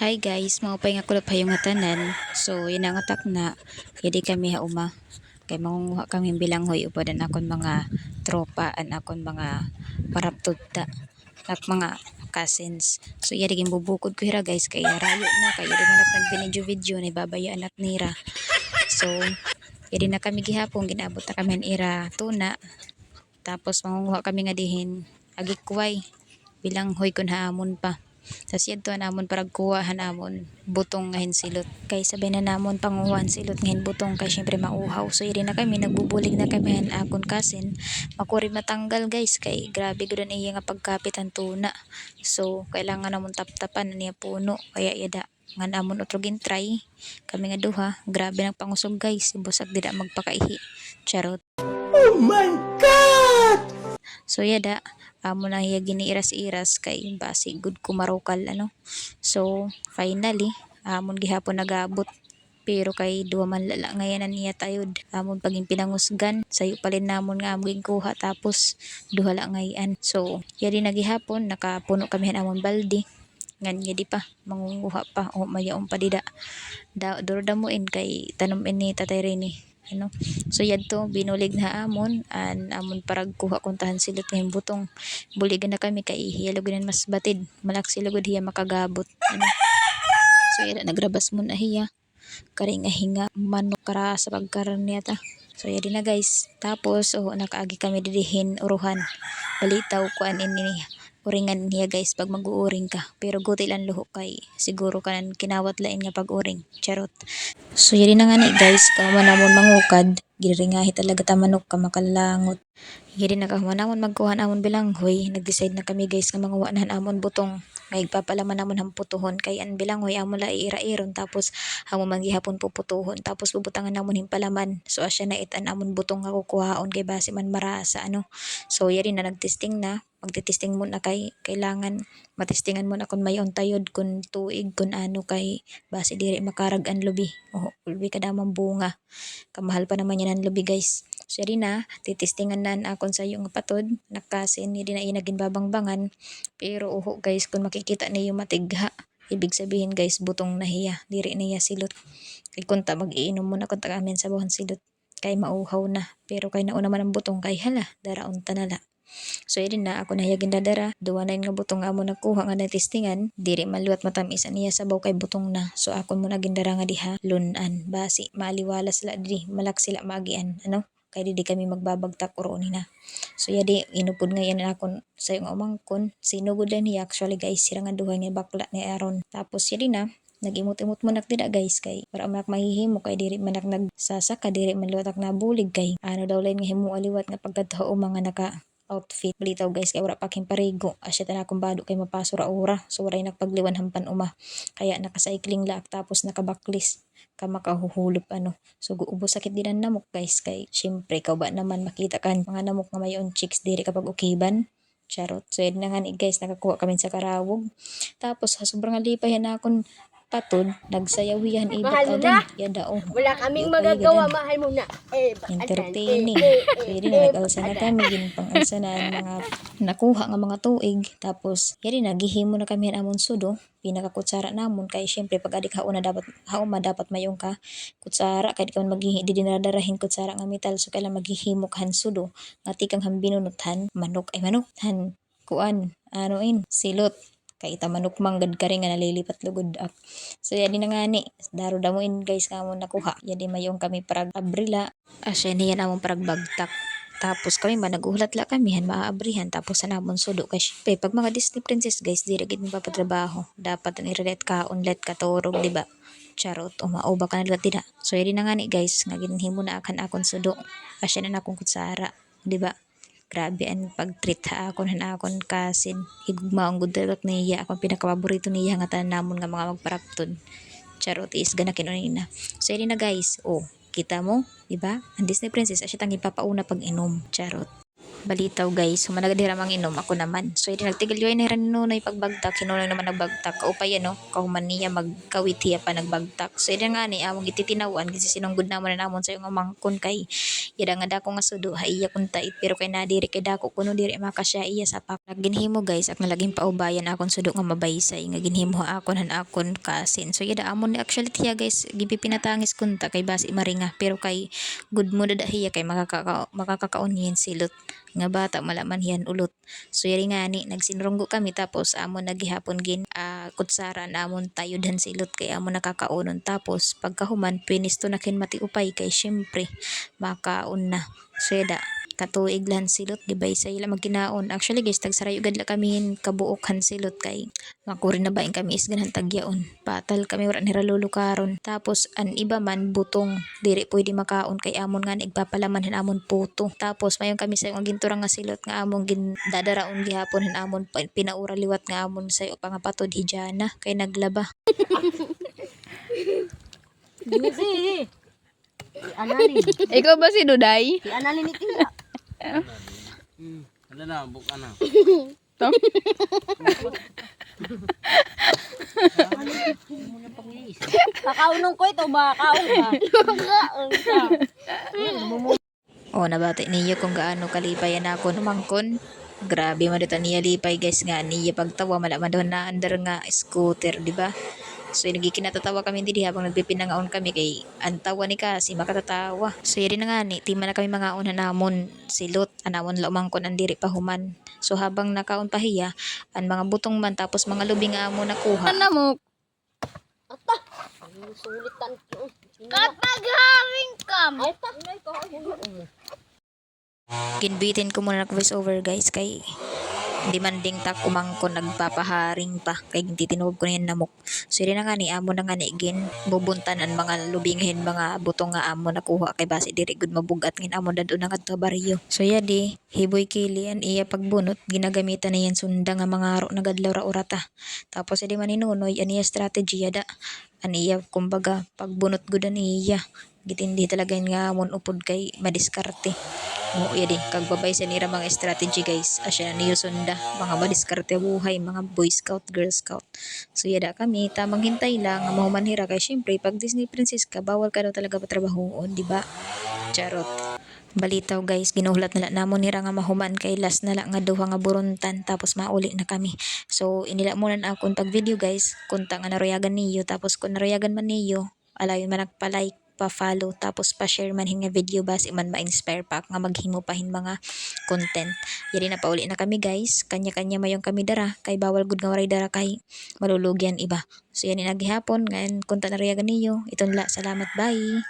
Hi guys, maupay nga kulap hayong nga tanan. So, yun ang atak na, hindi kami hauma. Kay mangunguha kami bilanghoy upod ang akon mga tropa, ang akon mga paraptudta, at mga cousins. So, yari bubukod ko hira guys, kay rayo na, kay yari manak nagvinidyo-video, na babayaan at nira. So, yari na kami gihapon, ginabot na kami ang ira tuna. Tapos, mangunguha kami nga dihin, agikway, bilanghoy kun haamon pa. Tas yadto namon parag kuwahan namon butong nga hinsilot. Kay sabay na namon panguhan silot nga butong kay syempre mauhaw. So iri na kami nagbubulig na kami han akon kasin. Makuri matanggal guys kay grabe gud iya nga pagkapit ang tuna. So kailangan namon taptapan niya puno kaya yada nga namon utrogin try kami nga duha. Grabe nang pangusog guys. Busag dida magpakaihi. Charot. Oh my God! So yada amo na hiya giniiras-iras kay basi good kumarokal ano. So finally amon gihapon nagabot pero kay duwa man lala ngayon niya tayod amon paging pinangusgan sayo palin namon nga among kuha tapos duha la ngayon. So yari nagihapon nakapuno kami amon balde ngan di pa mangunguha pa o mayaon pa dida durdamuin kay tanom ini tatay Rene ano. So yadto binulig na amon an amon parag kuha kuntahan silot nga butong buligan na kami kay hiyalugan mas batid malak silugod hiya makagabot ano. So yada nagrabas mo na hiya kari nga hinga manok kara sa pagkaron niya ta. So yadi na guys tapos nakaagi kami didihin uruhan balitaw kuan ini uringan niya guys pag mag-uuring ka pero guti lang luho kay siguro kanan kinawat lain nga pag-uring charot. So yun na nga ni guys kaman namon mangukad giringahi talaga ta manok ka makalangot. Yun na kaman namon magkuhan amon bilanghoy nag-decide na kami guys nga manguha na amon butong may papalaman namon ang putuhon kay an bilanghoy amon la iira-iron tapos amo man gihapon puputuhon tapos bubutangan namon himpalaman. So asya na itan amon butong nga kukuhaon kay base man marasa ano. So yari na nagtesting na magtitesting mo na kay kailangan matestingan mo na kung may tayod kun tuig kun ano kay base diri makarag ang lubi lubi kada bunga kamahal pa naman yan ang lubi guys. So yari na titestingan na akon sa yung patod nakasin hindi na inagin babangbangan pero guys kung makikita niyo matigha ibig sabihin guys butong nahiya diri niya silot kay kunta mag-iinom muna kunta amin sa buhan silot kay mauhaw na pero kay nauna man ang butong kay hala daraon tanala. So yun na ako nahiyagin dadara duwa na nga butong amo nagkuha nga natistingan diri maluwat matamis niya sabaw kay butong na. So akon mo nagindara nga diha lunan basi maaliwala sila diri malak sila magian ano kay di kami magbabagtak uro na. So yadi inupod nga yan akon sa yung umangkon sinugod din niya actually guys sira nga duha nga bakla ni Aaron tapos yadi na nagimot-imot mo dida guys kay para manak mahihimo kay diri manak nagsasaka diri maluwatak na bulig kay ano daw lain nga himo aliwat nga pagkatao mga naka outfit balitaw guys kay wala pa king parigo asya ta na akong bado kay mapasura ura so waray nagpagliwan hampan uma kaya nakacycling laak tapos nakabaklis ka makahuhulop ano. So guubos sakit din ang namok guys kay syempre ikaw ba naman makita kan mga namok nga mayon chicks diri kapag ukiban charot. So yun na nga ni guys nakakuha kami sa karawog tapos sobrang alipay na akong patod nagsayawihan ibat Mahal mo adan na. yada Wala kaming magagawa, mahal mo na. entertaining. So yun na nag-alsa na kami gin pang-alsa na ang mga nakuha nga mga tuig tapos yari nagihimo na kami amon sudo pinakakutsara namon kay syempre pag adik hauna dapat hauma dapat mayong ka kutsara kay di ka man di dinadarahin kutsara nga metal so kailangan maghihimo kan sudo nga tikang hambinunuthan manok ay manok han kuan anoin silot kay ita manok manggad ka rin nga nalilipat lugod ak. So yadi na nga ni daro damuin guys nga mo nakuha yadi mayong kami parag abrila asya niya namon parag bagtak tapos kami man naguhulat la kami han maaabrihan tapos sa namon sudo kay syempre pag mga Disney princess guys diri gid magpapatrabaho dapat ang irelet ka unlet katurog di ba charot umauba ka na nila tida. So yadi na nga ni guys nga ginhimo na akan akon sudo asya na akong kutsara di ba. Grabe ang pag-treat ha akon akon kasin higugma ang good talk niya akong pinakapaborito niya nga tanan namon nga mga magparaptod charot is gana kinunina. So yun na guys kita mo diba ang Disney princess asya tang ipapauna pag inom charot. balitaw guys, humanagad hiramang inom ako naman. So hindi nagtigil yun na hiran nunoy pagbagtak, hinunoy naman nagbagtak. Kaupay no, kahuman niya magkawit hiya pa nagbagtak. So hindi nga ni among ititinawan kasi sinunggod namon na namon sa yung mangkon kay yada nga dako nga sudo ha iya kun tait pero kay nadiri kay dako kuno diri makasya iya sa pak. Ginhimo guys ak nalaging paubayan akon sudo nga mabaysay nga ginhimo akon han akon kasin. So yada amon ni actually tiya guys gipipinatangis kunta kay basi maringa pero kay good mo dada hiya kay makakakaon silot nga bata malaman hiyan ulot. So yari nga ni nagsinrunggo kami tapos amon nagihapon gin kutsara na amon tayodhan silot kay amon nakakaunon tapos pagkahuman pinisto na kin matiupay kay syempre makaon na. So yada katuig lan silot gibay sa ila magkinaon. Actually guys tagsarayo gad la kami kabuokan silot kay makuri na baing kami isganan tagyaon. Patal kami wala nira lulukaron. Tapos an iba man butong diri pwede makaon kay amon nga nagpapalaman han amon puto. Tapos mayon kami sa yung ginturang nga silot nga amon gin dadaraon gihapon han amon pinaura liwat nga amon sa pangapatod hijana kay naglaba. Yusi. Si Analin. Ikaw ba si Duday? Si Analin ito ya. Ada na, buka na. Kakaunong ko ito ba? Kaun ka. Kaun ka. O nabati niyo kung gaano kalipayan ako numangkon. Grabe man dito niya lipay guys nga niya pagtawa malaman doon na under nga scooter di ba? So nagikinatatawa kami hindi habang nagpipinangaon kami kay antawa ni kasi makatatawa. So yun na nga ni tima na kami mga una namon silot anamon laumangkon andiri pa human. So habang nakaon pa hiya ang mga butong man tapos mga lubing nga amo nakuha. Ano mo? Ata. Ang sulitan ko. Kapag haring kam. Ay ta. Ay ko. Ginbitin ko muna nag voice over guys kay hindi man ding tak umangkon nagpapaharing pa kay hindi tinuod ko na yan namok. So yun na nga ni amo na nga ni gin bubuntan ang mga lubinghin mga butong nga amo nakuha kay basi diri gud mabugat ngin amo dadto na kadto baryo. So yadi hiboy kili an iya pagbunot ginagamitan na yan sunda nga mga aro nagadlaw ra urata. Tapos edi maninunoy an iya strategy da an iya kumbaga pagbunot gud an iya gitindi talaga yun nga amon upod kay madiskarte. Mo ya di kagbabay sa nira mga strategy guys asya niyo sunda mga madiskarte buhay mga boy scout girl scout. So yada kami tamang hintay lang nga mahumanhira kay syempre pag Disney princess ka bawal ka daw talaga patrabahoon di ba? Charot. Balitaw guys ginuhulat na namon nira nga mahuman kay last na lang nga duha nga buruntan tapos mauli na kami. So inila muna na akong pag video guys kunta nga naroyagan niyo tapos kung naroyagan man niyo alayon man nagpa-like pa-follow tapos pa-share man hinga video basi man ma-inspire pa nga maghimo pa hin mga content. Yari na pauli na kami guys. Kanya-kanya mayong kami dara kay bawal gud nga waray dara kay malulugyan iba. So yan inagihapon ngayon kunta na riyagan niyo. Iton la salamat bye.